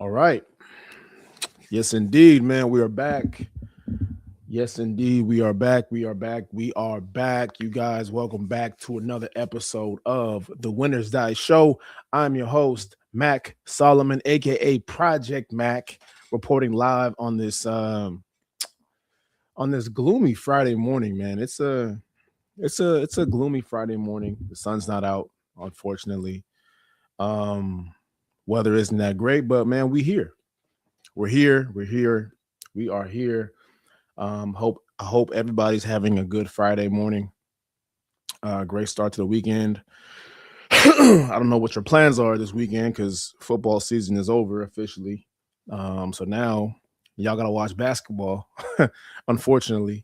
All right. Yes, indeed, man. We are back. Yes, indeed. We are back. We are back. We are back. You guys, welcome back to another episode of the Winners Die Show. I'm your host, Mac Solomon, aka Project Mac, reporting live on this gloomy Friday morning, man. It's a gloomy Friday morning. The sun's not out, unfortunately. Um, weather isn't that great, but man, we here. We're here. We're here. We are here. I hope everybody's having a good Friday morning. Great start to the weekend. I don't know what your plans are this weekend because football season is over officially. So now y'all gotta watch basketball. Unfortunately,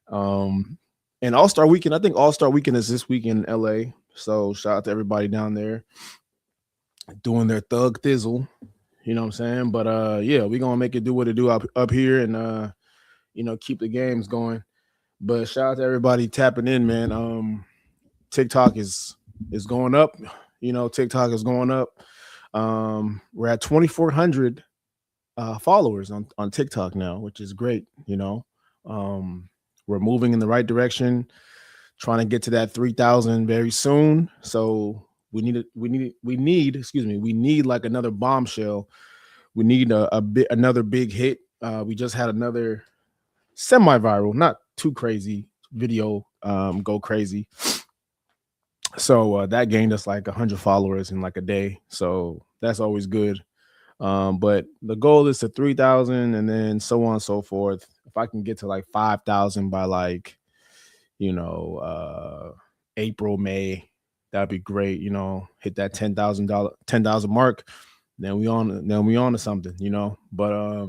um, and All Star Weekend. I think All Star Weekend is this weekend in LA. So shout out to everybody down there doing their thug thizzle. You know what I'm saying? But yeah, we gonna make it do what it do up here and keep the games going. But shout out to everybody tapping in, man. TikTok is going up. TikTok is going up. We're at 2,400 followers on TikTok now, which is great. We're moving in the right direction, trying to get to that 3,000 very soon. So we need like another bombshell. We need another big hit. We just had another semi-viral, not too crazy video go crazy. So that gained us like 100 followers in like a day. So that's always good. But the goal is to 3,000 and then so on and so forth. If I can get to like 5,000 by like, you know, April, May, that'd be great. Hit that $10,000 mark. Then we on to something. But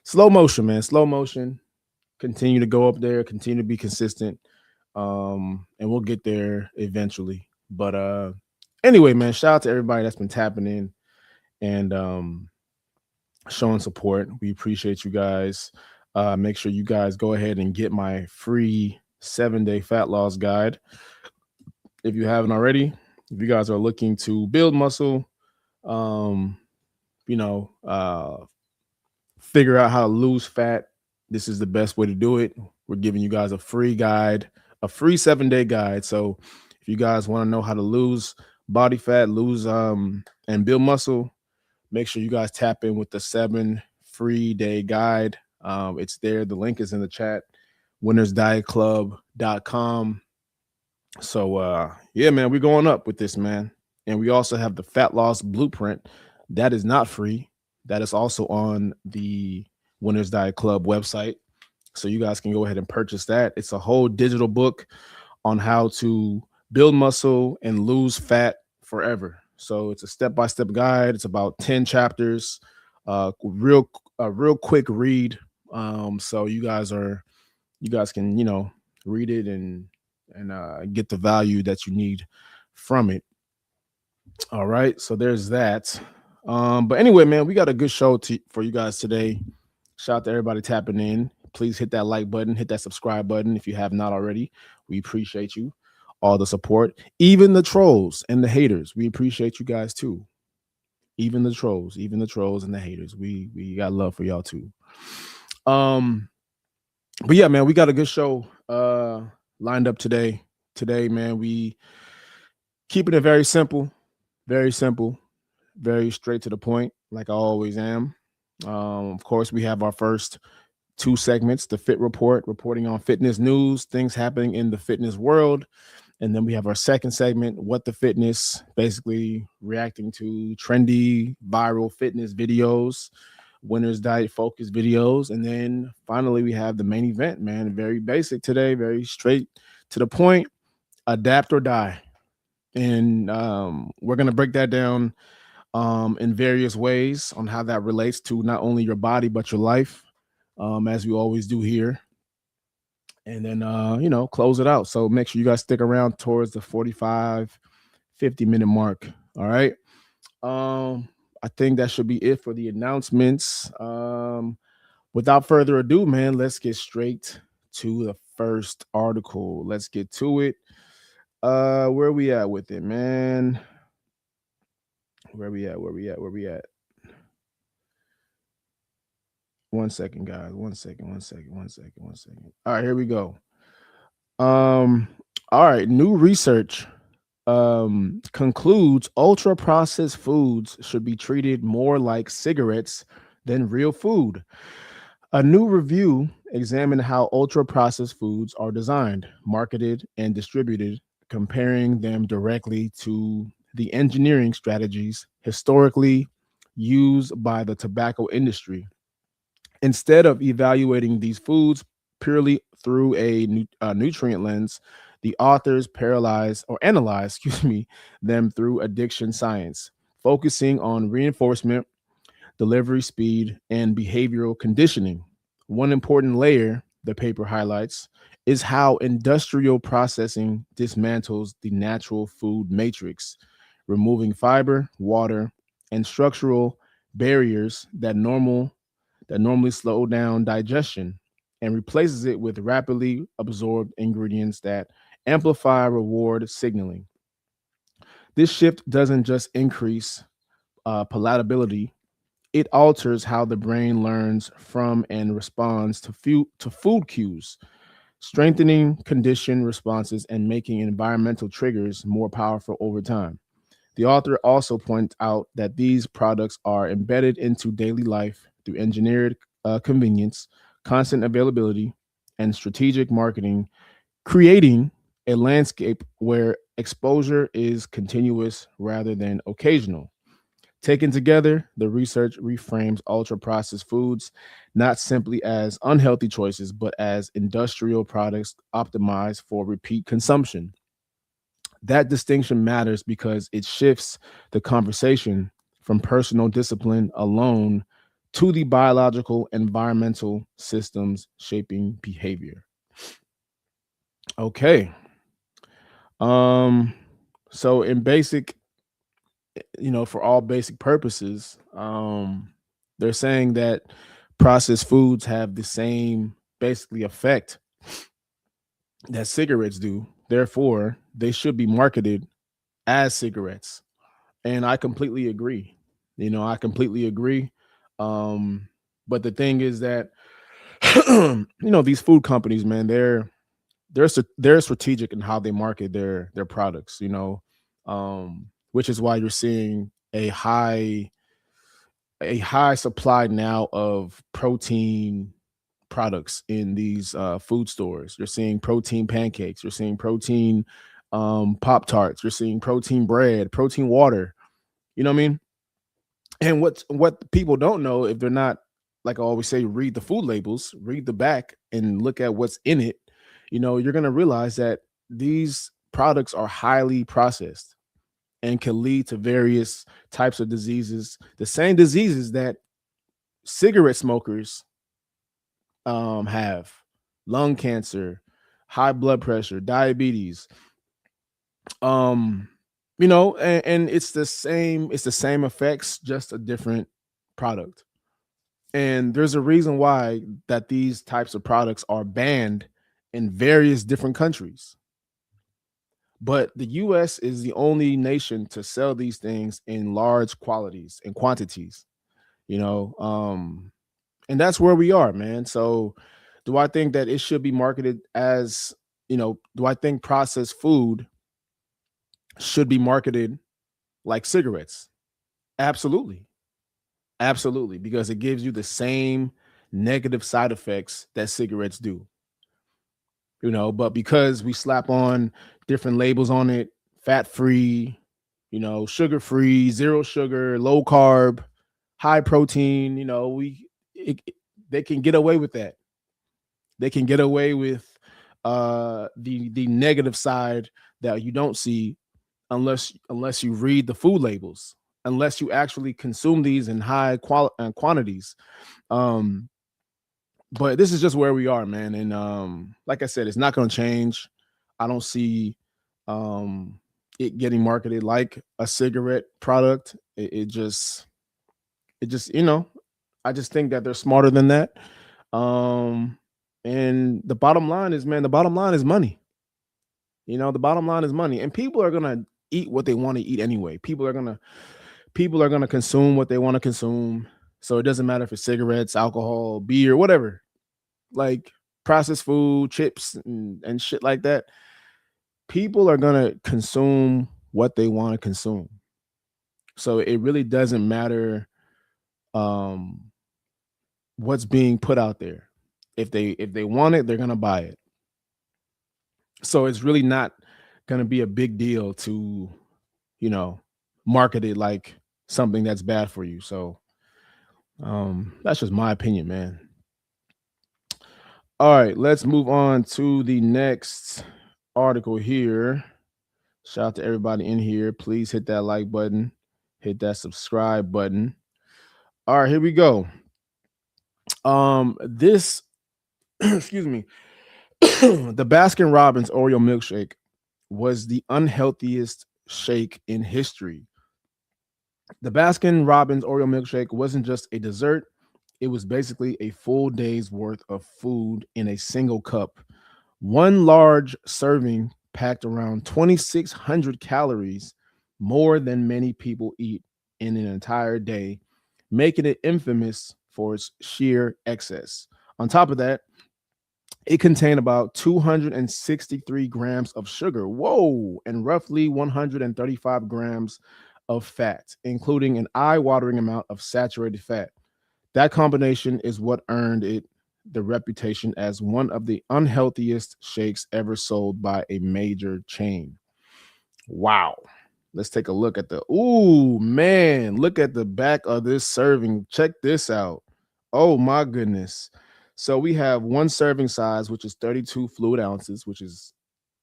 slow motion, man. Slow motion. Continue to go up there, continue to be consistent. And we'll get there eventually. But anyway, man, shout out to everybody that's been tapping in and showing support. We appreciate you guys. Make sure you guys go ahead and get my free 7-day fat loss guide if you haven't already. If you guys are looking to build muscle, um, you know, figure out how to lose fat, this is the best way to do it. We're giving you guys a free guide, a free 7-day guide. So if you guys want to know how to lose body fat, lose and build muscle, make sure you guys tap in with the 7 free day guide. It's there. The link is in the chat. winnersdietclub.com. So yeah, man, we're going up with this, man. And we also have the fat loss blueprint. That is not free. That is also on the Winners Diet Club website. So you guys can go ahead and purchase that. It's a whole digital book on how to build muscle and lose fat forever. So it's a step-by-step guide. It's about 10 chapters. Real quick read. So you guys can, read it and get the value that you need from it. All right. So there's that. But anyway, man, we got a good show for you guys today. Shout out to everybody tapping in. Please hit that like button, hit that subscribe button if you have not already. We appreciate you, all the support, even the trolls and the haters. We appreciate you guys too. Even the trolls and the haters. We got love for y'all too. Um, but yeah, man, we got a good show lined up today. Today, man, we keeping it very simple, very simple, very straight to the point, like I always am. Of course, we have our first two segments: the Fit Report, reporting on fitness news, things happening in the fitness world. And then we have our second segment, What the Fitness, basically reacting to trendy, viral fitness videos, Winners Diet Focus videos. And then finally, we have the main event, man. Very basic today, very straight to the point, adapt or die. And we're going to break that down in various ways on how that relates to not only your body, but your life, as we always do here. And then, close it out. So make sure you guys stick around towards the 45, 50-minute mark. All right. I think that should be it for the announcements. Without further ado, man, let's get straight to the first article. Let's get to it. Where we at with it, man? Where we at? One second, guys. One second. One second. One second. One second. All right, here we go. Um. All right. New research concludes ultra processed foods should be treated more like cigarettes than real food. A new review examined how ultra processed foods are designed, marketed, and distributed, comparing them directly to the engineering strategies historically used by the tobacco industry. Instead of evaluating these foods purely through a nutrient lens, the authors paralyze or analyze, excuse me, them through addiction science, focusing on reinforcement, delivery speed, and behavioral conditioning. One important layer the paper highlights is how industrial processing dismantles the natural food matrix, removing fiber, water, and structural barriers that normally slow down digestion and replaces it with rapidly absorbed ingredients that amplify reward signaling. This shift doesn't just increase palatability, it alters how the brain learns from and responds to food cues, strengthening condition responses and making environmental triggers more powerful over time. The author also points out that these products are embedded into daily life through engineered convenience, constant availability, and strategic marketing, creating a landscape where exposure is continuous rather than occasional. Taken together, the research reframes ultra processed foods not simply as unhealthy choices, but as industrial products optimized for repeat consumption. That distinction matters because it shifts the conversation from personal discipline alone to the biological environmental systems shaping behavior. Okay. Um so in basic, for all basic purposes, they're saying that processed foods have the same basically effect that cigarettes do. Therefore, they should be marketed as cigarettes. And I completely agree. I completely agree. Um, but the thing is that these food companies, man, they're strategic in how they market their products. Which is why you're seeing a high supply now of protein products in these food stores. You're seeing protein pancakes. You're seeing protein Pop Tarts. You're seeing protein bread, protein water. You know what I mean? And what people don't know, if they're not, like I always say, read the food labels, read the back, and look at what's in it. You're gonna realize that these products are highly processed and can lead to various types of diseases, the same diseases that cigarette smokers have: lung cancer, high blood pressure, diabetes. Um, and it's the same effects, just a different product. And there's a reason why that these types of products are banned in various different countries. But the US is the only nation to sell these things in large qualities and quantities, you know. And that's where we are, man. So do I think that it should be marketed as, do I think processed food should be marketed like cigarettes? Absolutely. Absolutely, because it gives you the same negative side effects that cigarettes do. But because we slap on different labels on it, fat free, sugar free, zero sugar, low carb, high protein, they can get away with that. They can get away with the negative side that you don't see unless you read the food labels, unless you actually consume these in high quantities. Um, but this is just where we are, man. And like I said, it's not going to change. I don't see um, it getting marketed like a cigarette product. It just, I just think that they're smarter than that. Um, and the bottom line is, man, the bottom line is money. The bottom line is money, and people are gonna eat what they want to eat anyway. People are gonna consume what they want to consume. So it doesn't matter if it's cigarettes, alcohol, beer, whatever, like processed food, chips, and shit like that. People are gonna consume what they want to consume. So it really doesn't matter um what's being put out there. If they want it, they're gonna buy it. So it's really not gonna be a big deal to, you know, market it like something that's bad for you. So that's just my opinion, man. All right, let's move on to the next article here. Shout out to everybody in here. Please hit that like button, hit that subscribe button. All right, here we go. This excuse me. The Baskin Robbins Oreo milkshake was the unhealthiest shake in history. The Baskin Robbins Oreo milkshake wasn't just a dessert, it was basically a full day's worth of food in a single cup. One large serving packed around 2,600 calories, more than many people eat in an entire day, making it infamous for its sheer excess. On top of that, it contained about 263 grams of sugar, whoa, and roughly 135 grams of fat, including an eye watering amount of saturated fat. That combination is what earned it the reputation as one of the unhealthiest shakes ever sold by a major chain. Wow. Let's take a look at the. Ooh, man, look at the back of this serving. Check this out. Oh, my goodness. So we have one serving size, which is 32 fluid ounces, which is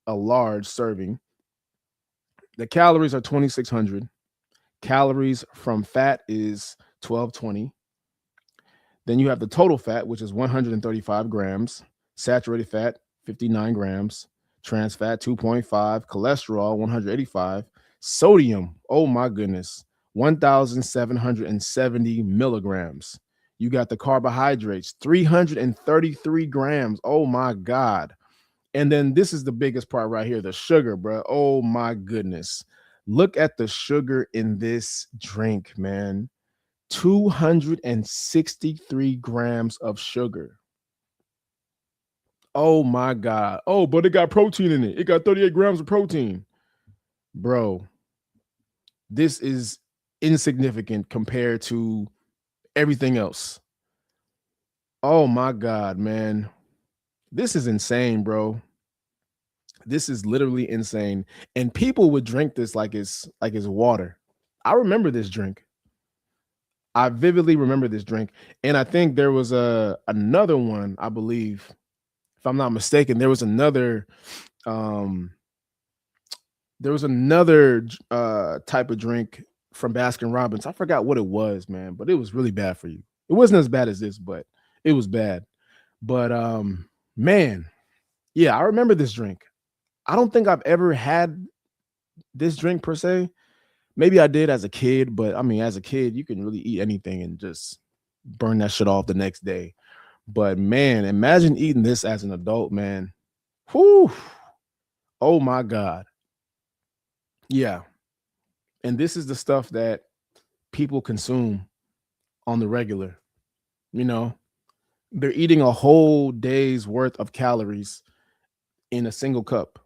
a large serving. The calories are 2,600. Calories from fat is 1,220. Then you have the total fat, which is 135 grams, saturated fat, 59 grams, trans fat, 2.5, cholesterol, 185, sodium, oh my goodness, 1,770 milligrams. You got the carbohydrates, 333 grams. Oh my God. And then this is the biggest part right here, the sugar, bro. Oh my goodness. Look at the sugar in this drink, man. 263 grams of sugar. Oh my God. Oh, but it got protein in it. It got 38 grams of protein. Bro, this is insignificant compared to everything else. Oh my God, man. This is insane, bro. This is literally insane. And people would drink this like it's water. I remember this drink. I vividly remember this drink. And I think there was another one, I believe, if I'm not mistaken, um type of drink from Baskin Robbins. I forgot what it was, man, but it was really bad for you. It wasn't as bad as this, but it was bad. But man, yeah, I remember this drink. I don't think I've ever had this drink per se. Maybe I did as a kid, but I mean, as a kid, you can really eat anything and just burn that shit off the next day. But man, imagine eating this as an adult, man. Whew. Oh my God. Yeah. And this is the stuff that people consume on the regular. You know, they're eating a whole day's worth of calories in a single cup.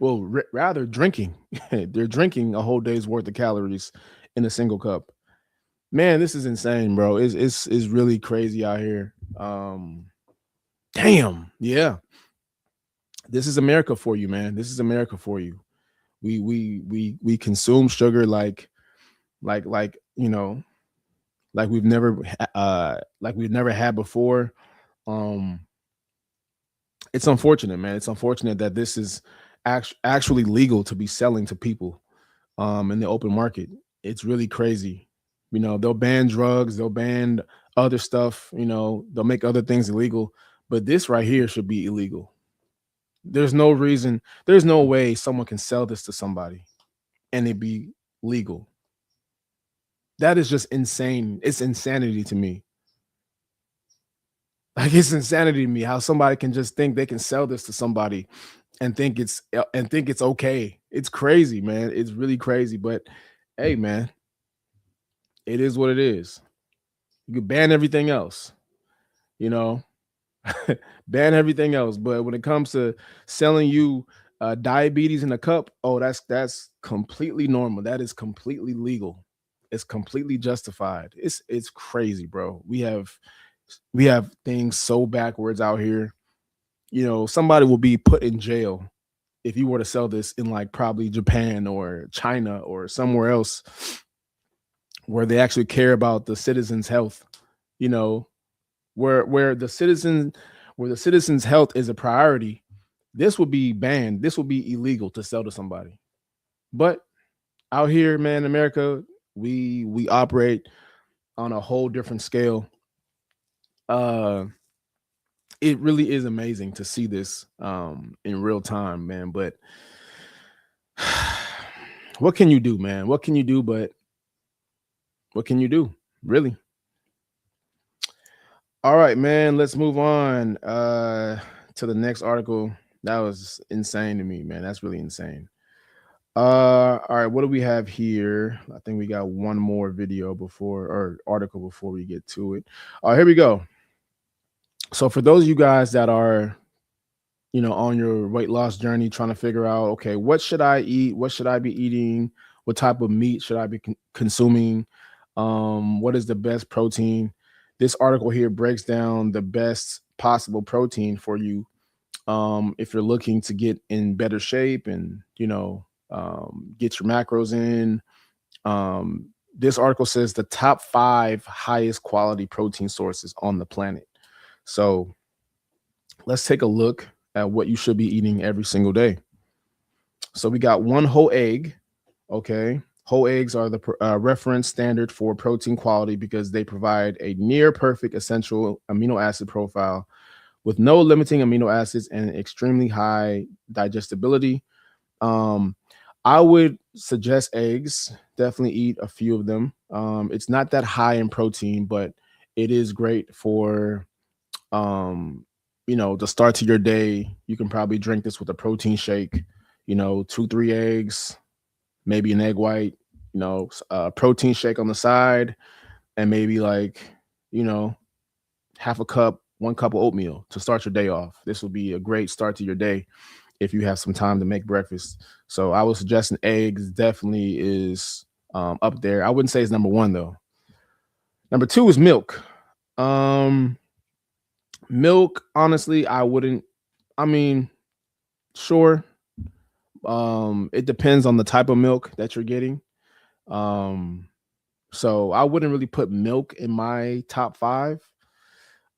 Well, rather drinking. They're drinking a whole day's worth of calories in a single cup. Man, this is insane, bro. It's really crazy out here. Damn. Yeah. This is America for you, man. This is America for you. We consume sugar like like we've never had before. Um it's unfortunate, man. It's unfortunate that this is actually legal to be selling to people in the open market. It's really crazy. They'll ban drugs, they'll ban other stuff, they'll make other things illegal, but this right here should be illegal. There's no reason, there's no way someone can sell this to somebody and it be legal. That is just insane. It's insanity to me. Like, it's insanity to me how somebody can just think they can sell this to somebody and think it's okay. It's crazy, man. It's really crazy. But hey, man, It is what it is. You could ban everything else, you know, ban everything else. But when it comes to selling you diabetes in a cup, oh, that's completely normal. That is completely legal. It's completely justified. It's crazy, bro. We have things so backwards out here. You know, somebody will be put in jail if you were to sell this in like probably Japan or China or somewhere else where they actually care about the citizens' health. You know, where the citizens' health is a priority, this would be banned. This would be illegal to sell to somebody. But out here, man, America, we operate on a whole different scale. Uh it really is amazing to see this in real time, man. But what can you do, man? What can you do? But what can you do? Really? All right, man. Let's move on to the next article. That was insane to me, man. That's really insane. All right, what do we have here? I think we got one more video before or article before we get to it. All right, here we go. So for those of you guys that are, you know, on your weight loss journey, trying to figure out, okay, what should I eat? What should I be eating? What type of meat should I be consuming? What is the best protein? This article here breaks down the best possible protein for you if you're looking to get in better shape and, you know, get your macros in. This article says the top 5 highest quality protein sources on the planet. So let's take a look at what you should be eating every single day. So we got one whole egg. Okay. Whole eggs are the reference standard for protein quality because they provide a near perfect essential amino acid profile with no limiting amino acids and extremely high digestibility. I would suggest eggs. Definitely eat a few of them. It's not that high in protein, but it is great for, you know, the start to your day. You can probably drink this with a protein shake, you know, 2, 3 eggs, maybe an egg white, you know, a protein shake on the side, and maybe like, you know, half a cup, 1 cup of oatmeal to start your day off. This will be a great start to your day if you have some time to make breakfast. So I would suggest eggs definitely is up there. I wouldn't say it's number 1 though. Number 2 is milk. Milk, honestly, I wouldn't. I mean, sure. It depends on the type of milk that you're getting. So I wouldn't really put milk in my top 5.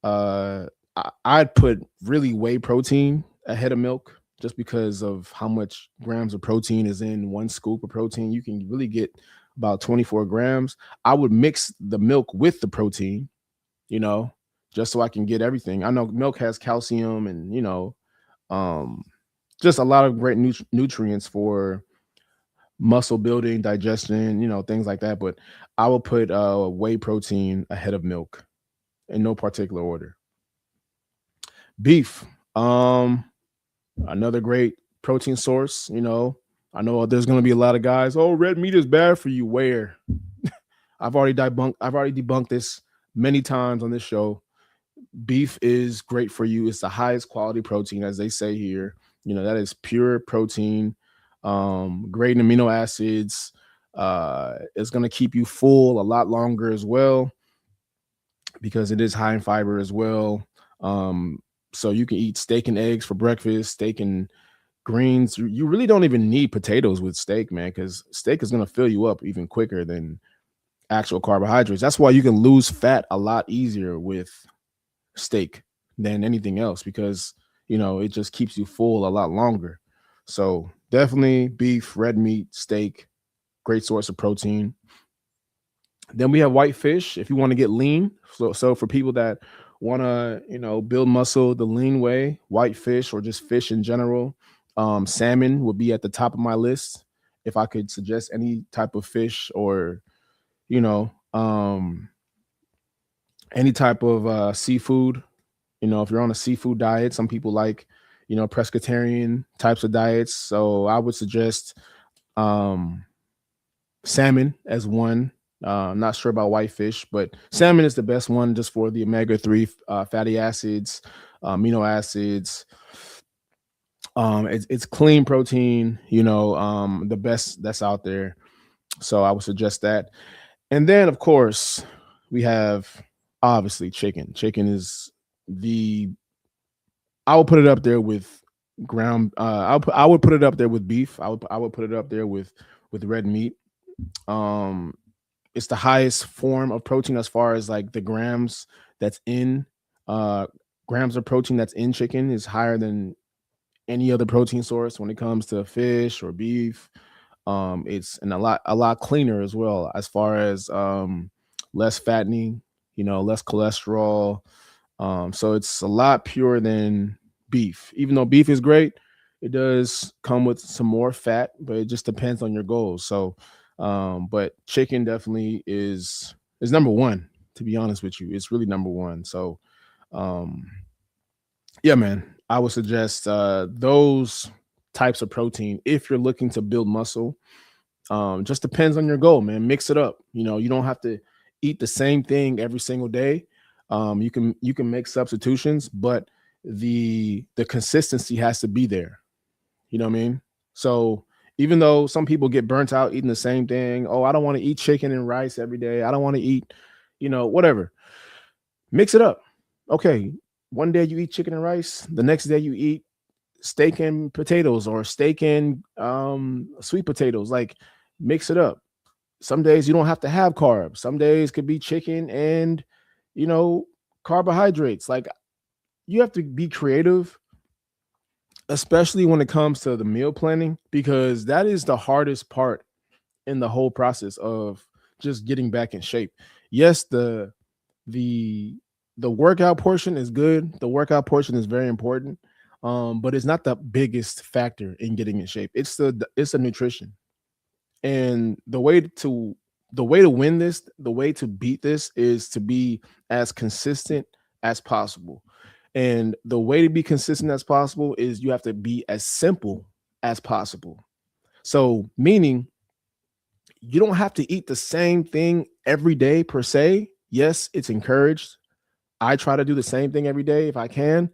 I'd put really whey protein ahead of milk just because of how much grams of protein is in 1 scoop of protein. You can really get about 24 grams. I would mix the milk with the protein, you know, just so I can get everything. I know milk has calcium and, you know, just a lot of great nutrients for muscle building, digestion, you know, things like that. But I will put whey protein ahead of milk in no particular order. Beef, another great protein source. You know, I know there's going to be a lot of guys, oh, red meat is bad for you. Where? I've already debunked this many times on this show. Beef is great for you. It's the highest quality protein, as they say here. You know, that is pure protein, great in amino acids. It's going to keep you full a lot longer as well because it is high in fiber as well. So you can eat steak and eggs for breakfast, steak and greens. You really don't even need potatoes with steak, man, because steak is going to fill you up even quicker than actual carbohydrates. That's why you can lose fat a lot easier with steak than anything else because, you know, it just keeps you full a lot longer. So definitely beef, red meat, steak, great source of protein. Then we have white fish if you want to get lean. So for people that want to, you know, build muscle the lean way, white fish or just fish in general, salmon would be at the top of my list if I could suggest any type of fish or, you know, any type of seafood. You know, if you're on a seafood diet, some people like, you know, pescatarian types of diets. So I would suggest salmon as one. I'm not sure about whitefish, but salmon is the best one just for the omega-3 fatty acids, amino acids. It's clean protein, the best that's out there. So I would suggest that. And then, of course, we have obviously chicken. Chicken is the I would put it up there with ground. I would put it up there with beef. I would put it up there with red meat. Um, it's the highest form of protein as far as like the grams that's in uh grams of protein that's in chicken is higher than any other protein source when it comes to fish or beef. It's and a lot cleaner as well as far as less fattening, less cholesterol. So it's a lot purer than beef. Even though beef is great, it does come with some more fat, but it just depends on your goals. So, but chicken definitely is number one. To be honest with you, it's really number one. So, um, yeah, man, I would suggest those types of protein if you're looking to build muscle. Just depends on your goal, man. Mix it up. You don't have to eat the same thing every single day. You can make substitutions, but the consistency has to be there. You know what I mean? So even though some people get burnt out eating the same thing, oh, I don't want to eat chicken and rice every day. I don't want to eat, whatever. Mix it up. Okay, one day you eat chicken and rice, the next day you eat steak and potatoes or steak and sweet potatoes. Like mix it up. Some days you don't have to have carbs. Some days could be chicken and you know carbohydrates. Like you have to be creative, especially when it comes to the meal planning, because that is the hardest part in the whole process of just getting back in shape. Yes, the the workout portion is good. The workout portion is very important. But it's not the biggest factor in getting in shape. It's the nutrition. And the way to win this, the way to beat this is to be as consistent as possible. And the way to be consistent as possible is you have to be as simple as possible. So, meaning you don't have to eat the same thing every day per se. Yes, it's encouraged. I try to do the same thing every day if I can.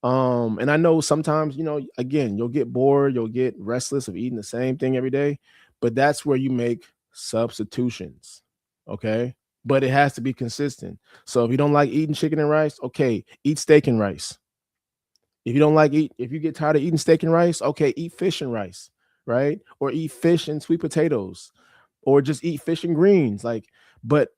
And I know sometimes, again, you'll get bored, you'll get restless of eating the same thing every day, but that's where you make substitutions. Okay. But it has to be consistent. So if you don't like eating chicken and rice, okay, eat steak and rice. If you get tired of eating steak and rice, okay, eat fish and rice, right? Or eat fish and sweet potatoes, or just eat fish and greens. But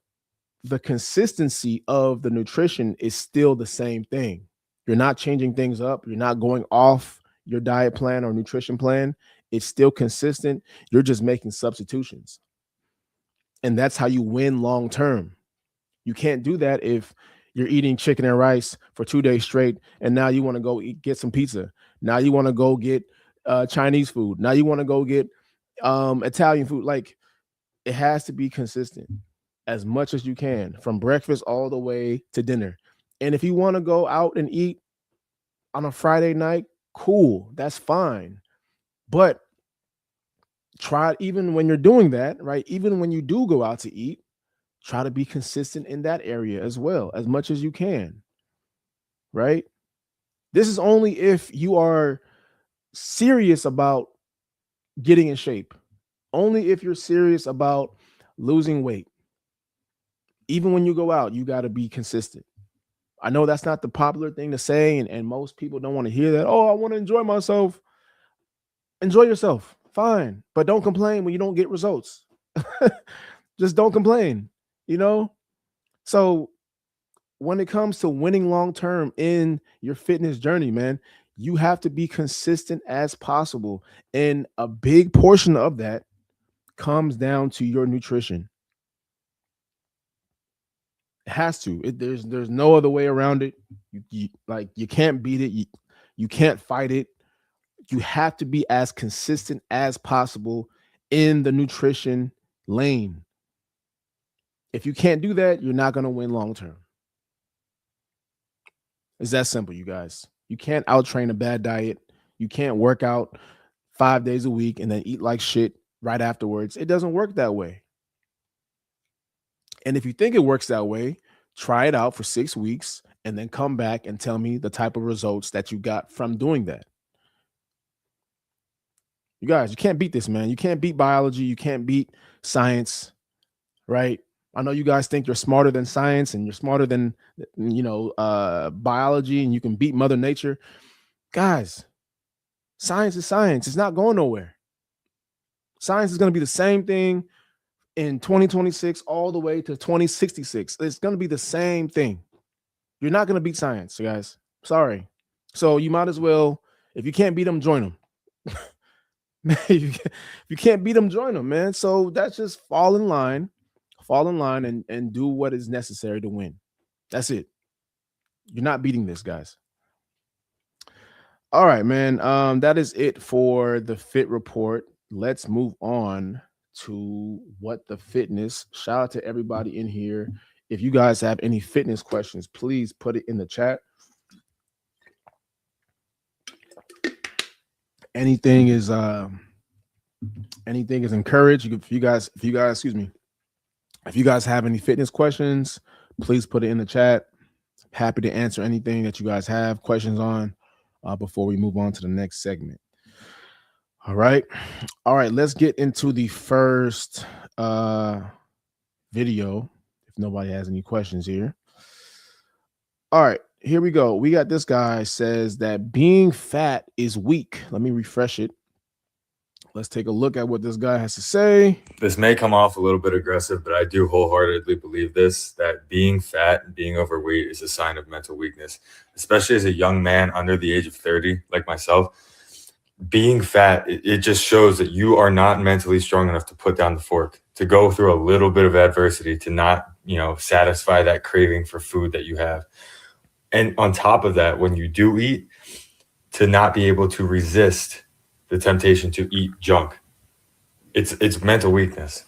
the consistency of the nutrition is still the same thing. You're not changing things up. You're not going off your diet plan or nutrition plan. It's still consistent. You're just making substitutions. And that's how you win long term. You can't do that if you're eating chicken and rice for 2 days straight and now you want to go get some pizza. Now you want to go get Chinese food. Now you want to go get Italian food. Like it has to be consistent as much as you can from breakfast all the way to dinner. And if you want to go out and eat on a Friday night, cool, that's fine. But try, even when you're doing that, right? Even when you do go out to eat, try to be consistent in that area as well, as much as you can, right? This is only if you are serious about getting in shape, only if you're serious about losing weight. Even when you go out, you got to be consistent. I know that's not the popular thing to say, and most people don't want to hear that. Oh, I want to enjoy myself. Enjoy yourself. Fine. But don't complain when you don't get results. Just don't complain, you know? So when it comes to winning long term in your fitness journey, man, you have to be consistent as possible. And a big portion of that comes down to your nutrition. It has to. There's no other way around it. You can't beat it. You can't fight it. You have to be as consistent as possible in the nutrition lane. If you can't do that, you're not going to win long term. It's that simple, you guys. You can't out train a bad diet. You can't work out 5 days a week and then eat like shit right afterwards. It doesn't work that way. And if you think it works that way, try it out for 6 weeks and then come back and tell me the type of results that you got from doing that. You guys, you can't beat this, man. You can't beat biology. You can't beat science, right? I know you guys think you're smarter than science and you're smarter than, biology, and you can beat Mother Nature. Guys, science is science. It's not going nowhere. Science is going to be the same thing in 2026 all the way to 2066. It's going to be the same thing. You're not going to beat science, guys. Sorry. So you might as well, if you can't beat them, join them. If you can't beat them, join them, man. So that's just fall in line and do what is necessary to win. That's it. You're not beating this, guys. All right, man. That is it for the fit report. Let's move on to what the fitness. Shout out to everybody in here. If you guys have any fitness questions, please put it in the chat. Anything is encouraged. If you guys, excuse me, if you guys have any fitness questions, please put it in the chat. Happy to answer anything that you guys have questions on before we move on to the next segment. All right. Let's get into the first video. If nobody has any questions here. All right, here we go. We got this guy says that being fat is weak. Let me refresh it. Let's take a look at what this guy has to say. This may come off a little bit aggressive, but I do wholeheartedly believe this, that being fat and being overweight is a sign of mental weakness, especially as a young man under the age of 30, like myself. Being fat, it just shows that you are not mentally strong enough to put down the fork, to go through a little bit of adversity, to not, satisfy that craving for food that you have. And on top of that, when you do eat, to not be able to resist the temptation to eat junk. It's mental weakness.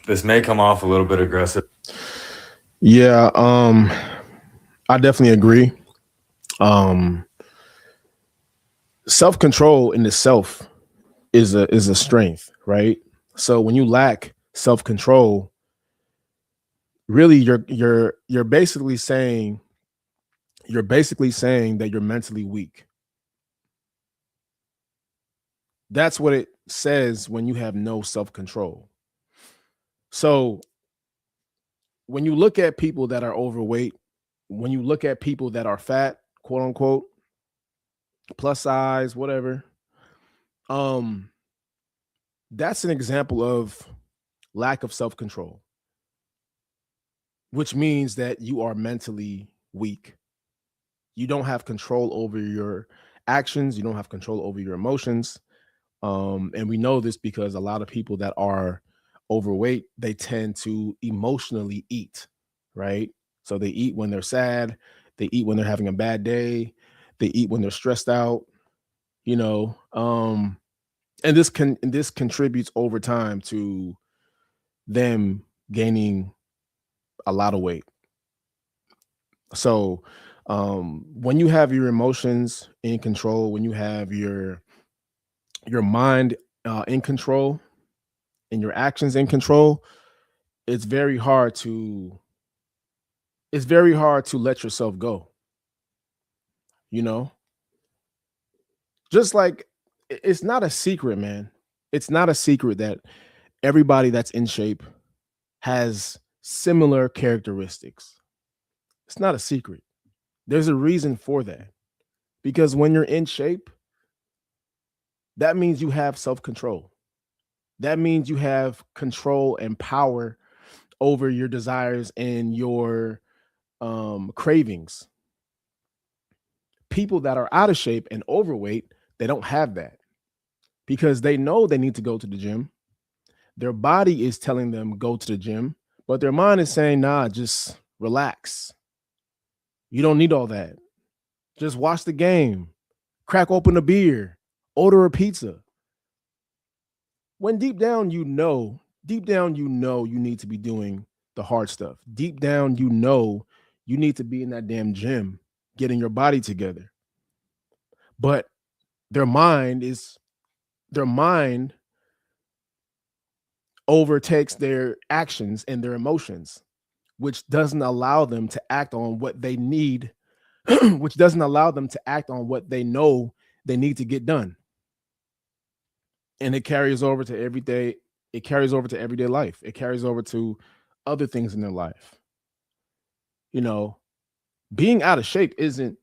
This may come off a little bit aggressive. Yeah, I definitely agree. Self-control in itself is a strength, right? So when you lack self-control, really you're basically saying that you're mentally weak. That's what it says when you have no self-control. So when you look at people that are overweight, when you look at people that are fat, quote unquote, plus size, whatever, that's an example of lack of self-control, which means that you are mentally weak. You don't have control over your actions. You don't have control over your emotions. And we know this because a lot of people that are overweight, they tend to emotionally eat, right? So they eat when they're sad. They eat when they're having a bad day. They eat when they're stressed out, and this contributes over time to them gaining a lot of weight. So when you have your emotions in control, when you have your mind in control and your actions in control, it's very hard to let yourself go. Just like it's not a secret, man. It's not a secret that everybody that's in shape has similar characteristics. It's not a secret. There's a reason for that. Because when you're in shape, that means you have self-control. That means you have control and power over your desires and your cravings. People that are out of shape and overweight, they don't have that because they know they need to go to the gym. Their body is telling them go to the gym, but their mind is saying, nah, just relax. You don't need all that. Just watch the game, crack open a beer, order a pizza. When deep down you know you need to be doing the hard stuff. Deep down you need to be in that damn gym, getting your body together. But their mind overtakes their actions and their emotions. which doesn't allow them to act on what they need, which doesn't allow them to act on what they know they need to get done. And it carries over to every day. It carries over to everyday life. It carries over to other things in their life. You know, being out of shape isn't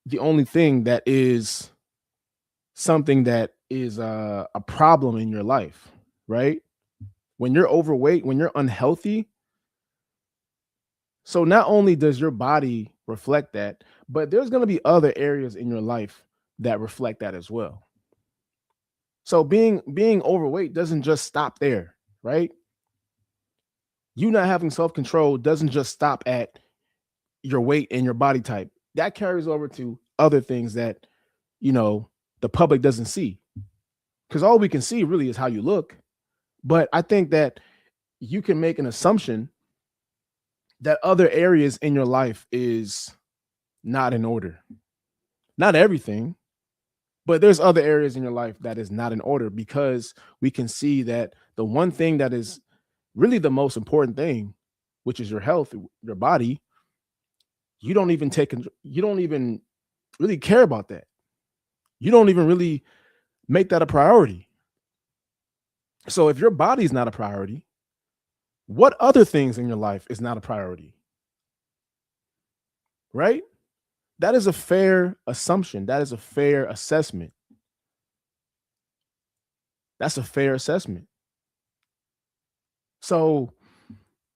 the only thing that is something that is a problem in your life, right? When you're overweight, when you're unhealthy, so not only does your body reflect that, but there's going to be other areas in your life that reflect that as well. So being overweight doesn't just stop there, right? You not having self-control doesn't just stop at your weight and your body type. That carries over to other things that, you know, the public doesn't see. Because all we can see really is how you look. But I think that you can make an assumption that other areas in your life is not in order. Not everything, but there's other areas in your life that is not in order, because we can see that the one thing that is really the most important thing, which is your health, your body, you don't even really care about that. You don't even really make that a priority. So if your body's not a priority, what other things in your life is not a priority? Right? That is a fair assumption. That is a fair assessment. That's a fair assessment. So,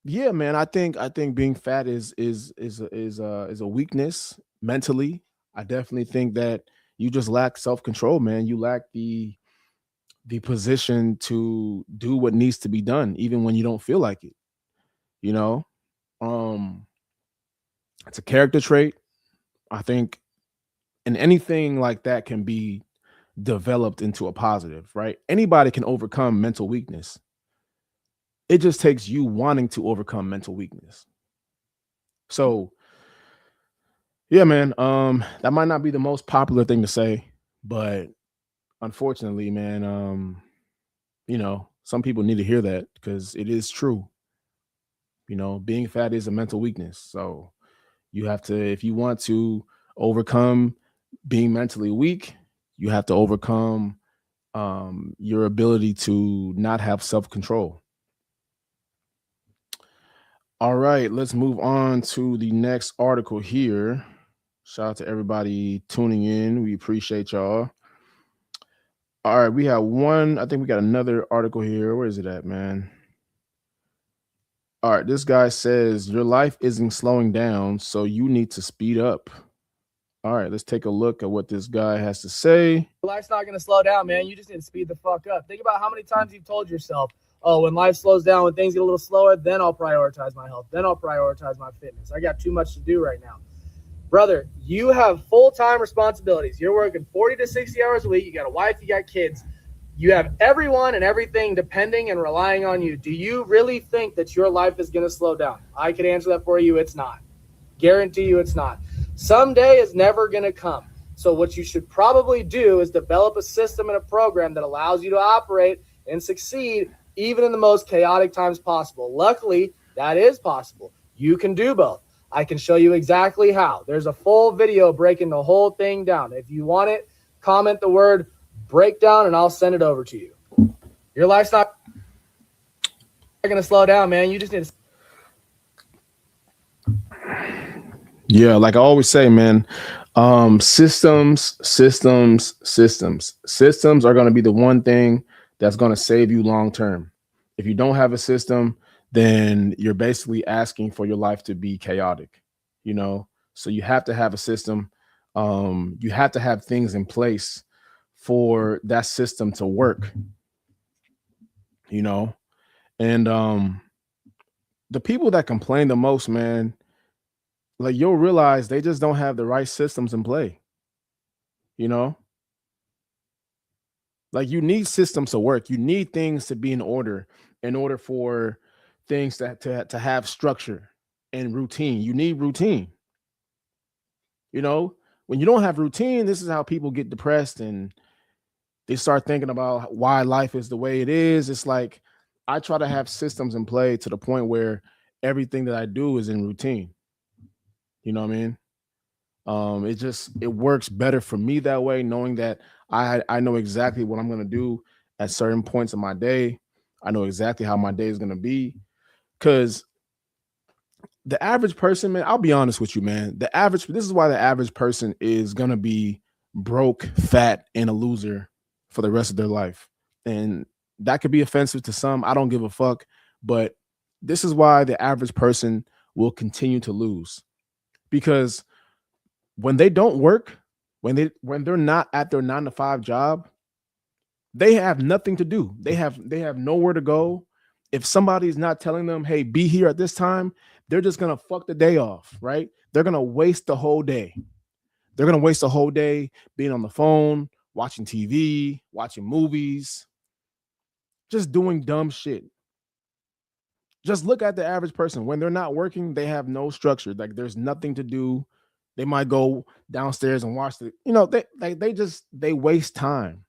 yeah, man, I think being fat is a weakness mentally. I definitely think that you just lack self-control, man. You lack the position to do what needs to be done, even when you don't feel like it. You know, um, it's a character trait. I think, and anything like that can be developed into a positive, right? Anybody can overcome mental weakness. It just takes you wanting to overcome mental weakness. So, yeah, man, that might not be the most popular thing to say, but unfortunately, man, you know, some people need to hear that because it is true. You know, being fat is a mental weakness. So you have to, if you want to overcome being mentally weak, you have to overcome your ability to not have self-control. All right, let's move on to the next article here. Shout out to everybody tuning in. We appreciate y'all. All right, we have one. I think we got another article here. Where is it at, man? All right, this guy says your life isn't slowing down, so you need to speed up. All right, let's take a look at what this guy has to say. Life's not going to slow down, man. You just need to speed the fuck up. Think about how many times you've told yourself, oh, when life slows down, when things get a little slower, then I'll prioritize my health. Then I'll prioritize my fitness. I got too much to do right now. Brother, you have full-time responsibilities. You're working 40 to 60 hours a week. You got a wife, you got kids. You have everyone and everything depending and relying on you. Do you really think that your life is going to slow down? I could answer that for you. It's not. Guarantee you it's not. Someday is never going to come. So what you should probably do is develop a system and a program that allows you to operate and succeed even in the most chaotic times possible. Luckily, that is possible. You can do both. I can show you exactly how. There's a full video breaking the whole thing down. If you want it, comment the word breakdown and I'll send it over to you. Your life's not going to slow down, man. You just need to. Yeah, like I always say, man, systems are going to be the one thing that's going to save you long term. If you don't have a system, then you're basically asking for your life to be chaotic, you know? So you have to have a system. You have to have things in place for that system to work, you know? And the people that complain the most, man, like you'll realize they just don't have the right systems in play, you know? Like you need systems to work. You need things to be in order for things to have structure and routine. You need routine. You know, when you don't have routine, this is how people get depressed and they start thinking about why life is the way it is. It's like I try to have systems in play to the point where everything that I do is in routine. You know what I mean? It works better for me that way, knowing that I know exactly what I'm gonna do at certain points of my day. I know exactly how my day is gonna be. Cause the average person, man, I'll be honest with you, man. This is why the average person is gonna be broke, fat, and a loser for the rest of their life. And that could be offensive to some. I don't give a fuck. But this is why the average person will continue to lose. Because when they don't work, when they're not at their 9 to 5 job, they have nothing to do. They have nowhere to go. If somebody's not telling them, hey, be here at this time, they're just gonna fuck the day off, right? They're gonna waste the whole day. They're gonna waste the whole day being on the phone, watching TV, watching movies, just doing dumb shit. Just look at the average person. When they're not working, they have no structure. Like there's nothing to do. They might go downstairs and watch they waste time.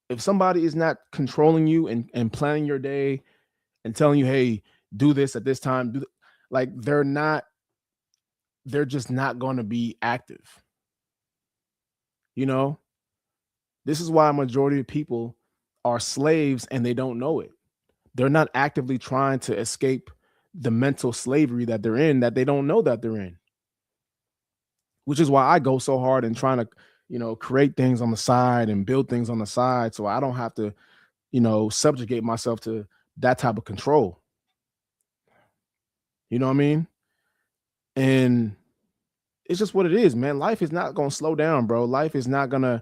If somebody is not controlling you and planning your day and telling you, hey, do this at this time, they're just not going to be active. You know, this is why a majority of people are slaves and they don't know it. They're not actively trying to escape the mental slavery that they're in, that they don't know that they're in. Which is why I go so hard in trying to, create things on the side and build things on the side so I don't have to, subjugate myself to that type of control. You know what I mean? And it's just what it is, man. Life is not going to slow down, bro. Life is not going to,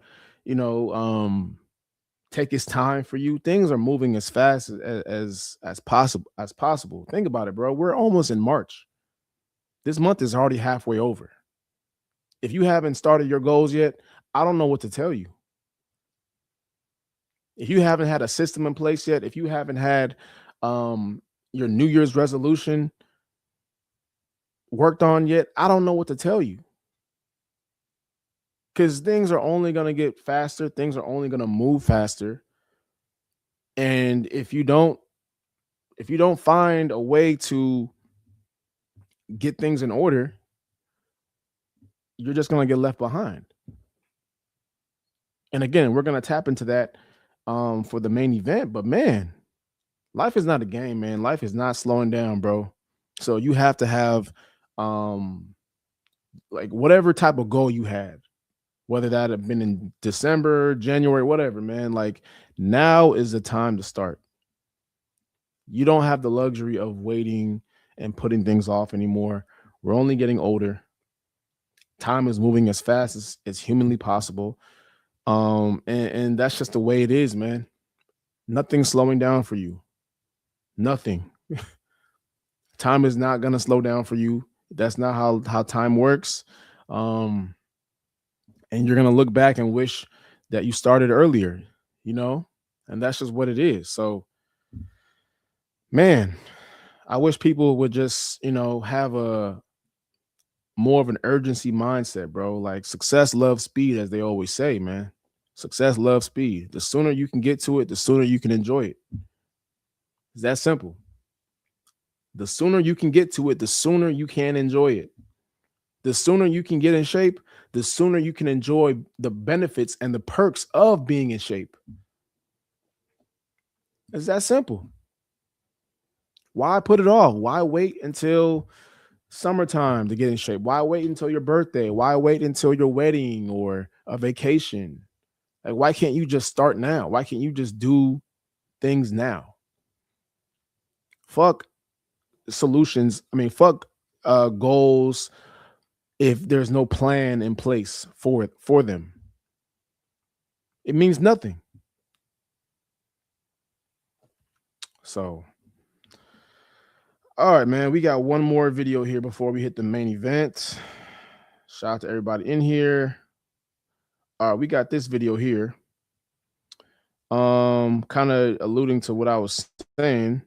take its time for you. Things are moving as fast as possible. Think about it, bro. We're almost in March. This month is already halfway over. If you haven't started your goals yet, I don't know what to tell you. If you haven't had a system in place yet, if you haven't had your New Year's resolution worked on yet, I don't know what to tell you. Because things are only going to get faster. Things are only going to move faster. And if you don't find a way to get things in order, you're just going to get left behind. And again, we're going to tap into that for the main event. But man, life is not a game, man. Life is not slowing down, bro. So you have to have like whatever type of goal you had, whether that have been in December, January, whatever, man. Like now is the time to start. You don't have the luxury of waiting and putting things off anymore. We're only getting older. Time is moving as fast as humanly possible. And that's just the way it is, man. Nothing's slowing down for you. Nothing. Time is not gonna slow down for you. That's not how time works. And you're gonna look back and wish that you started earlier, and that's just what it is. So, man, I wish people would just, have a more of an urgency mindset, bro. Like success loves speed, as they always say, man. Success loves speed. The sooner you can get to it, the sooner you can enjoy it. It's that simple. The sooner you can get to it, the sooner you can enjoy it. The sooner you can get in shape, the sooner you can enjoy the benefits and the perks of being in shape. It's that simple. Why put it off? Why wait until summertime to get in shape? Why wait until your birthday? Why wait until your wedding or a vacation? Like, why can't you just start now? Why can't you just do things now? Fuck solutions. I mean, fuck goals if there's no plan in place for them. It means nothing. So, all right, man, we got one more video here before we hit the main event. Shout out to everybody in here. All right, we got this video here. Kind of alluding to what I was saying.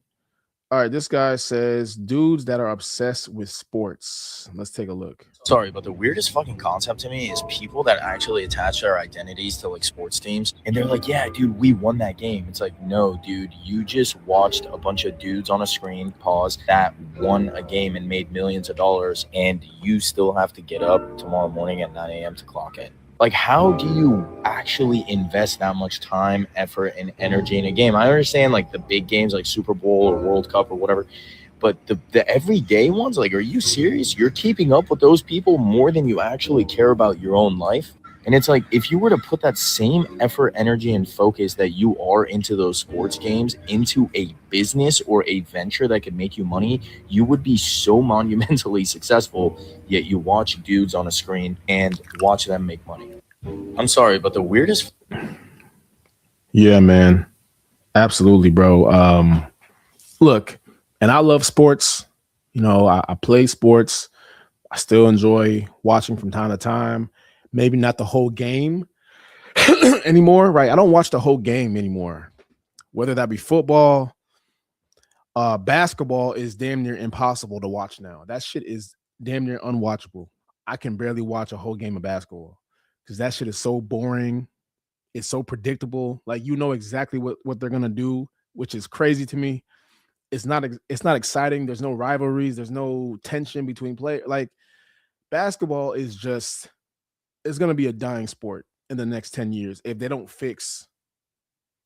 All right, this guy says dudes that are obsessed with sports. Let's take a look. Sorry, but the weirdest fucking concept to me is people that actually attach their identities to like sports teams and they're like, yeah, dude, we won that game. It's like, no, dude, you just watched a bunch of dudes on a screen, pause, that won a game and made millions of dollars, and you still have to get up tomorrow morning at 9 a.m. to clock in. Like, how do you actually invest that much time, effort, and energy in a game? I understand like the big games like Super Bowl or World Cup or whatever, but the everyday ones, like, are you serious? You're keeping up with those people more than you actually care about your own life? And it's like, if you were to put that same effort, energy, and focus that you are into those sports games into a business or a venture that could make you money, you would be so monumentally successful, yet you watch dudes on a screen and watch them make money. I'm sorry, but the weirdest... Yeah, man. Absolutely, bro. Look, and I love sports. You know, I play sports. I still enjoy watching from time to time. Maybe not the whole game anymore, right? I don't watch the whole game anymore. Whether that be football, basketball is damn near impossible to watch now. That shit is damn near unwatchable. I can barely watch a whole game of basketball because that shit is so boring. It's so predictable. Like, you know exactly what they're gonna do, which is crazy to me. It's not exciting. There's no rivalries. There's no tension between players. Like, basketball is just, it's going to be a dying sport in the next 10 years if they don't fix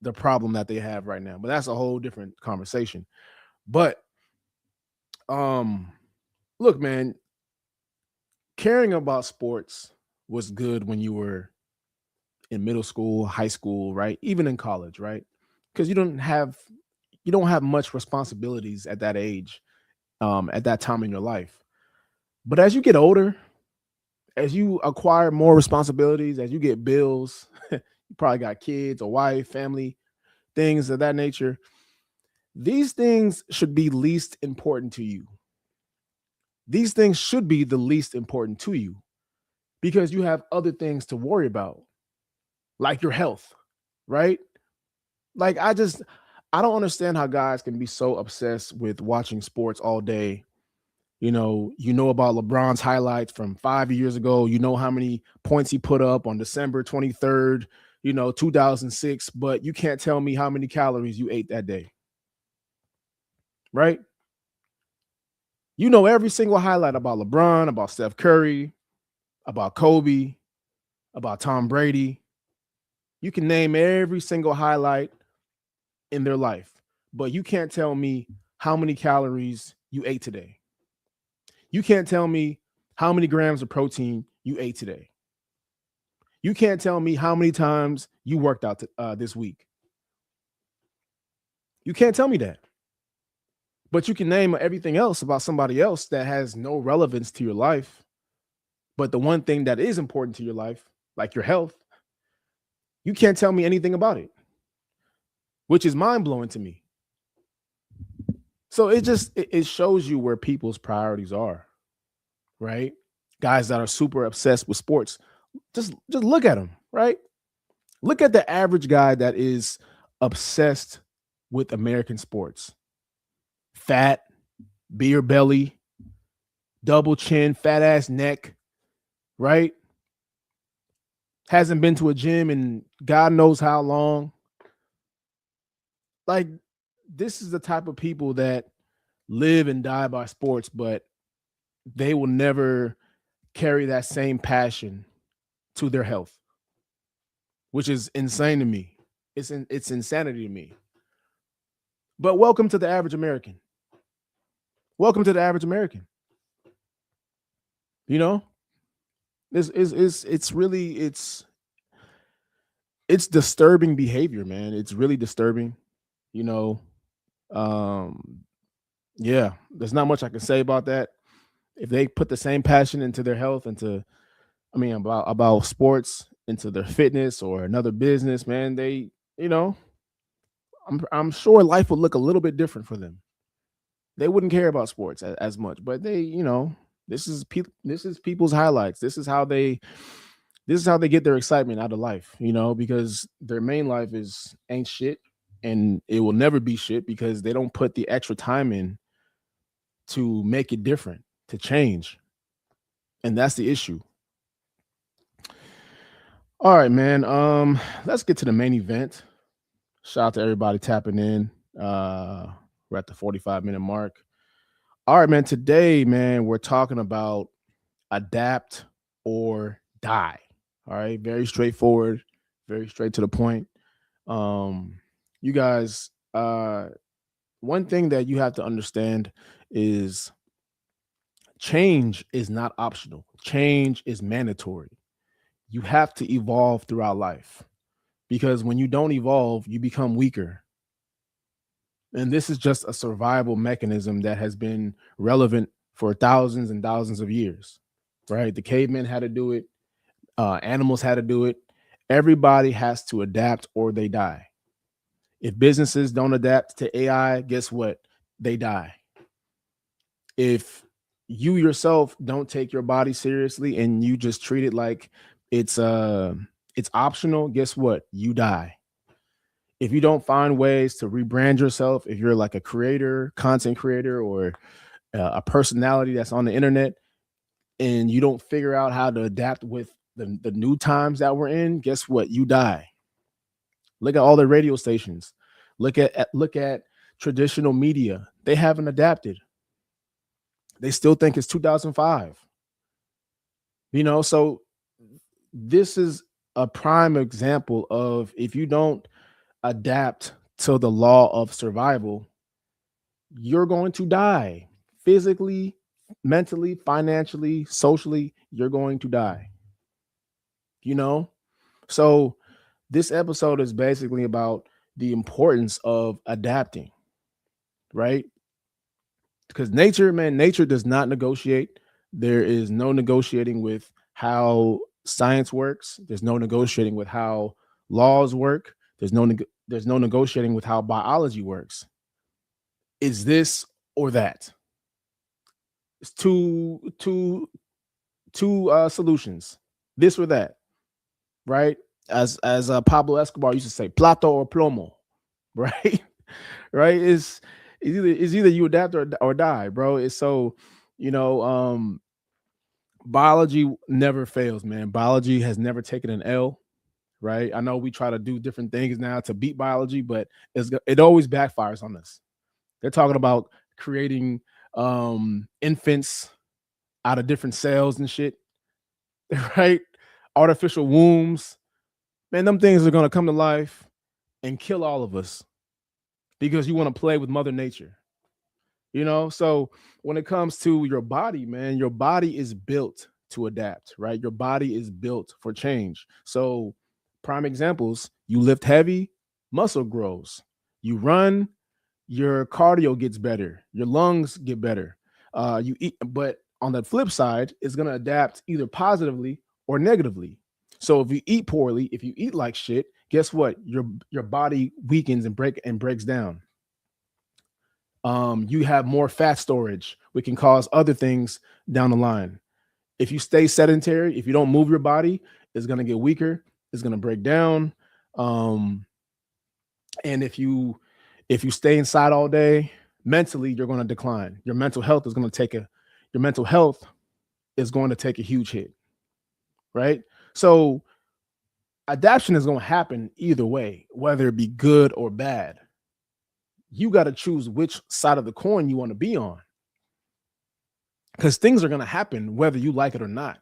the problem that they have right now. But that's a whole different conversation. But look, man, caring about sports was good when you were in middle school, high school, right? Even in college, right? Because you don't have much responsibilities at that age, at that time in your life. But as you get older, as you acquire more responsibilities, as you get bills, you probably got kids, a wife, family, things of that nature. These things should be least important to you. These things should be the least important to you because you have other things to worry about, like your health, right? Like, I don't understand how guys can be so obsessed with watching sports all day. You know about LeBron's highlights from 5 years ago. You know how many points he put up on December 23rd, 2006, but you can't tell me how many calories you ate that day. Right? You know every single highlight about LeBron, about Steph Curry, about Kobe, about Tom Brady. You can name every single highlight in their life, but you can't tell me how many calories you ate today. You can't tell me how many grams of protein you ate today. You can't tell me how many times you worked out this week. You can't tell me that. But you can name everything else about somebody else that has no relevance to your life. But the one thing that is important to your life, like your health, you can't tell me anything about it, which is mind-blowing to me. So it shows you where people's priorities are, right? Guys that are super obsessed with sports, just look at them, right? Look at the average guy that is obsessed with American sports. Fat, beer belly, double chin, fat ass neck, right? Hasn't been to a gym in God knows how long. Like, this is the type of people that live and die by sports, but they will never carry that same passion to their health, which is insane to me. It's insanity to me. But welcome to the average American. Welcome to the average American. It's disturbing behavior, man. It's really disturbing. Yeah, there's not much I can say about that. If they put the same passion into their health, about sports, into their fitness or another business, man, I'm sure life would look a little bit different for them. They wouldn't care about sports as much, but this is people's highlights. This is how they get their excitement out of life, because their main life ain't shit. and it will never be shit because they don't put the extra time in to make it different, to change. And that's the issue. All right, man. Let's get to the main event. Shout out to everybody tapping in. We're at the 45-minute mark. All right, man. Today, man, we're talking about adapt or die. All right, very straightforward, very straight to the point. You guys, one thing that you have to understand is change is not optional. Change is mandatory. You have to evolve throughout life because when you don't evolve, you become weaker. And this is just a survival mechanism that has been relevant for thousands and thousands of years, right? The cavemen had to do it. Animals had to do it. Everybody has to adapt or they die. If businesses don't adapt to AI, guess what? They die. If you yourself don't take your body seriously and you just treat it like it's optional, guess what? You die. If you don't find ways to rebrand yourself, if you're like a creator, content creator, or a personality that's on the internet, and you don't figure out how to adapt with the new times that we're in, guess what? You die. Look at all the radio stations. Look at traditional media. They haven't adapted. They still think it's 2005. So this is a prime example of if you don't adapt to the law of survival, you're going to die physically, mentally, financially, socially. You're going to die. So this episode is basically about the importance of adapting, right? Because nature does not negotiate. There is no negotiating with how science works. There's no negotiating with how laws work. There's no negotiating with how biology works. Is this or that? It's two solutions. This or that, right? As Pablo Escobar used to say, plato or plomo, right? Right? It's either you adapt or die, bro. It's so, biology never fails, man. Biology has never taken an L, right? I know we try to do different things now to beat biology, but it always backfires on us. They're talking about creating infants out of different cells and shit, right? Artificial wombs. Man, them things are going to come to life and kill all of us because you want to play with Mother Nature. So when it comes to your body, man, your body is built to adapt, right? Your body is built for change. So prime examples, you lift heavy, muscle grows. You run, your cardio gets better. Your lungs get better. You eat, but on the flip side, it's going to adapt either positively or negatively. So if you eat poorly, if you eat like shit, guess what? Your body weakens and breaks down. You have more fat storage, which can cause other things down the line. If you stay sedentary, if you don't move your body, it's going to get weaker. It's going to break down. And if you stay inside all day, mentally, you're going to decline. Your mental health is going to take a huge hit, right? So adaptation is going to happen either way, whether it be good or bad. You got to choose which side of the coin you want to be on, because things are going to happen whether you like it or not.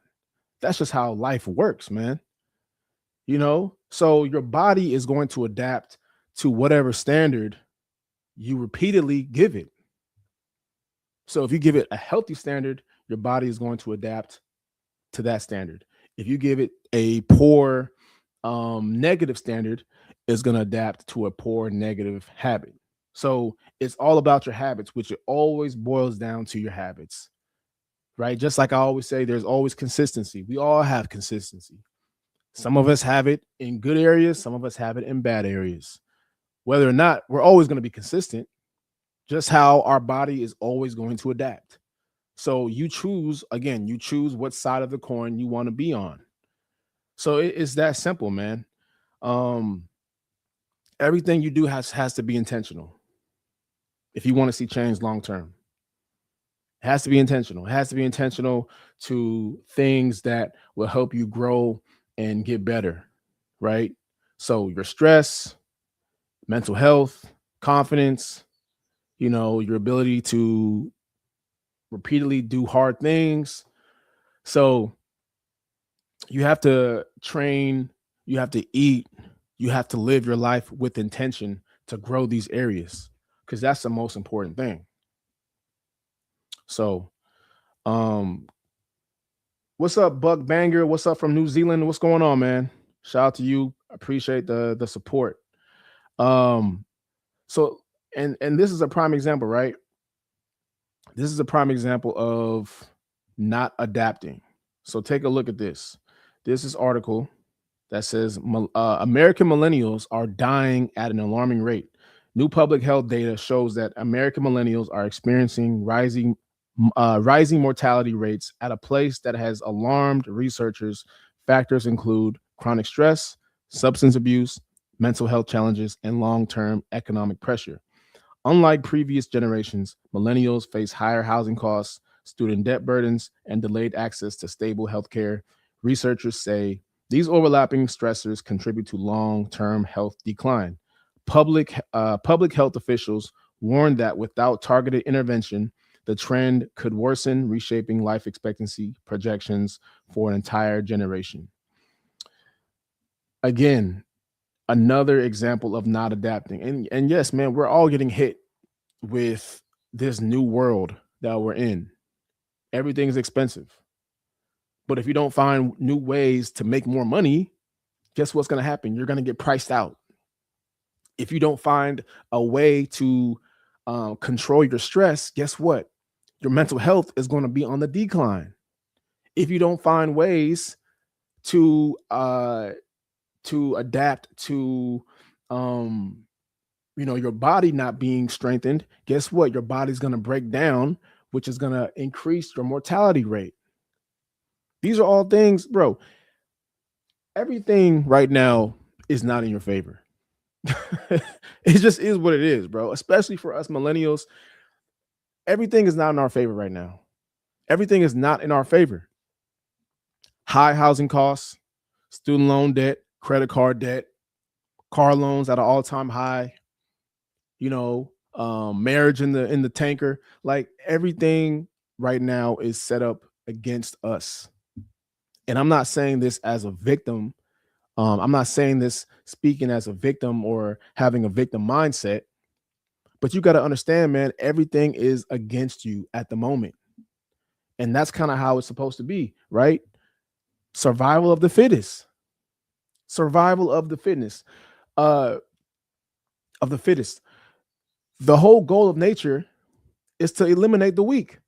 That's just how life works, man. So your body is going to adapt to whatever standard you repeatedly give it. So if you give it a healthy standard, your body is going to adapt to that standard. If you give it a poor negative standard, it's going to adapt to a poor negative habit. So it's all about your habits, which it always boils down to your habits, right? Just like I always say, there's always consistency. We all have consistency. Some of us have it in good areas. Some of us have it in bad areas. Whether or not, we're always going to be consistent, just how our body is always going to adapt. So you choose what side of the coin you want to be on. So it's that simple, man. everything you do has to be intentional. If you want to see change long term, it has to be intentional. It has to be intentional to things that will help you grow and get better, right? So your stress, mental health, confidence, your ability to repeatedly do hard things. So you have to train, you have to eat, you have to live your life with intention to grow these areas, because that's the most important thing. So, what's up, Buck Banger? What's up from New Zealand? What's going on, man? Shout out to you. Appreciate the support. So and this is a prime example, right? This is a prime example of not adapting. So take a look at this. This is article that says American millennials are dying at an alarming rate. New public health data shows that American millennials are experiencing rising mortality rates at a place that has alarmed researchers. Factors include chronic stress, substance abuse, mental health challenges, and long-term economic pressure. Unlike previous generations, millennials face higher housing costs, student debt burdens, and delayed access to stable healthcare. Researchers say these overlapping stressors contribute to long-term health decline. Public health officials warned that without targeted intervention, the trend could worsen, reshaping life expectancy projections for an entire generation. Again, another example of not adapting. And yes, man, we're all getting hit with this new world that we're in. Everything's expensive. But if you don't find new ways to make more money, guess what's going to happen? You're going to get priced out. If you don't find a way to control your stress, guess what? Your mental health is going to be on the decline. If you don't find ways to adapt to your body not being strengthened, guess what? Your body's going to break down, which is going to increase your mortality rate. These are all things, bro. Everything right now is not in your favor. It just is what it is, bro. Especially for us millennials, everything is not in our favor right now. Everything is not in our favor. High housing costs, student loan debt, credit card debt, car loans at an all-time high, marriage in the tanker. Like, everything right now is set up against us. And I'm not saying this as a victim. I'm not saying this speaking as a victim or having a victim mindset, but you got to understand, man, everything is against you at the moment. And that's kind of how it's supposed to be, right? Survival of the fittest. Survival of the fittest. The whole goal of nature is to eliminate the weak.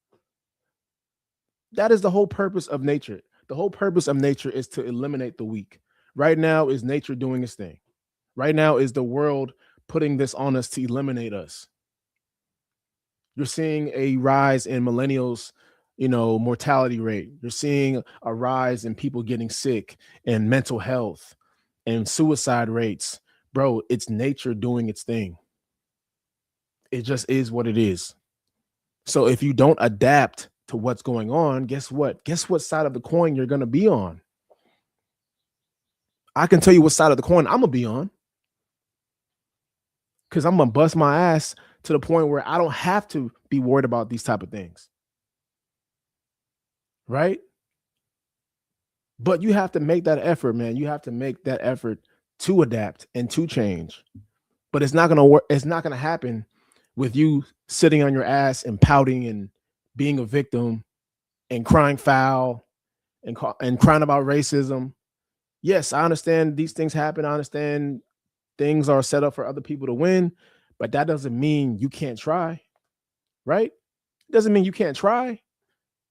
That is the whole purpose of nature. The whole purpose of nature is to eliminate the weak. Right now is nature doing its thing. Right now is the world putting this on us to eliminate us. You're seeing a rise in millennials, mortality rate. You're seeing a rise in people getting sick and mental health and suicide rates. Bro, it's nature doing its thing. It just is what it is. So if you don't adapt to what's going on, guess what? Guess what side of the coin you're going to be on? I can tell you what side of the coin I'm going to be on. Because I'm going to bust my ass to the point where I don't have to be worried about these type of things. Right? But you have to make that effort, man. You have to make that effort to adapt and to change. But it's not going to work. It's not going to happen with you sitting on your ass and pouting and being a victim and crying foul and crying about racism. Yes, I understand these things happen. I understand things are set up for other people to win, but that doesn't mean you can't try, right? It doesn't mean you can't try.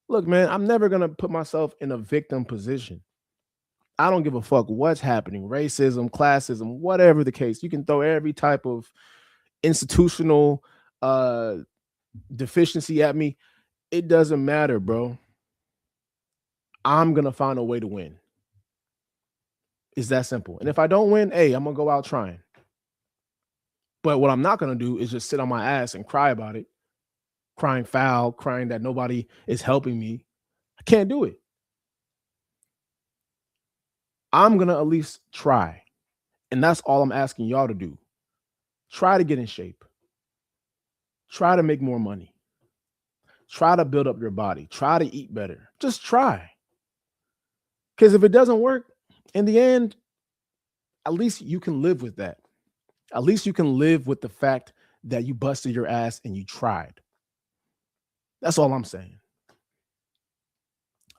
Look, man, I'm never going to put myself in a victim position. I don't give a fuck what's happening, racism, classism, whatever the case. You can throw every type of institutional deficiency at me. It doesn't matter, bro. I'm going to find a way to win. It's that simple. And if I don't win, hey, I'm going to go out trying. But what I'm not going to do is just sit on my ass and cry about it, crying foul, crying that nobody is helping me. I can't do it. I'm going to at least try. And that's all I'm asking y'all to do. Try to get in shape. Try to make more money. Try to build up your body. Try to eat better. Just try. Because if it doesn't work, in the end, at least you can live with that. At least you can live with the fact that you busted your ass and you tried. That's all I'm saying.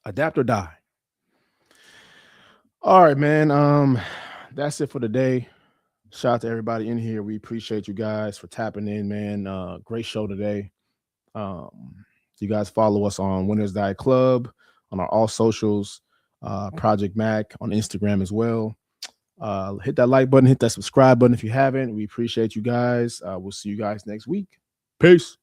Adapt or die. All right, man. That's it for today. Shout out to everybody in here. We appreciate you guys for tapping in, man. Great show today. You guys follow us on Winners Diet Club, on our all socials, Project Mac on Instagram as well. Hit that like button, hit that subscribe button if you haven't. We appreciate you guys. We'll see you guys next week. Peace.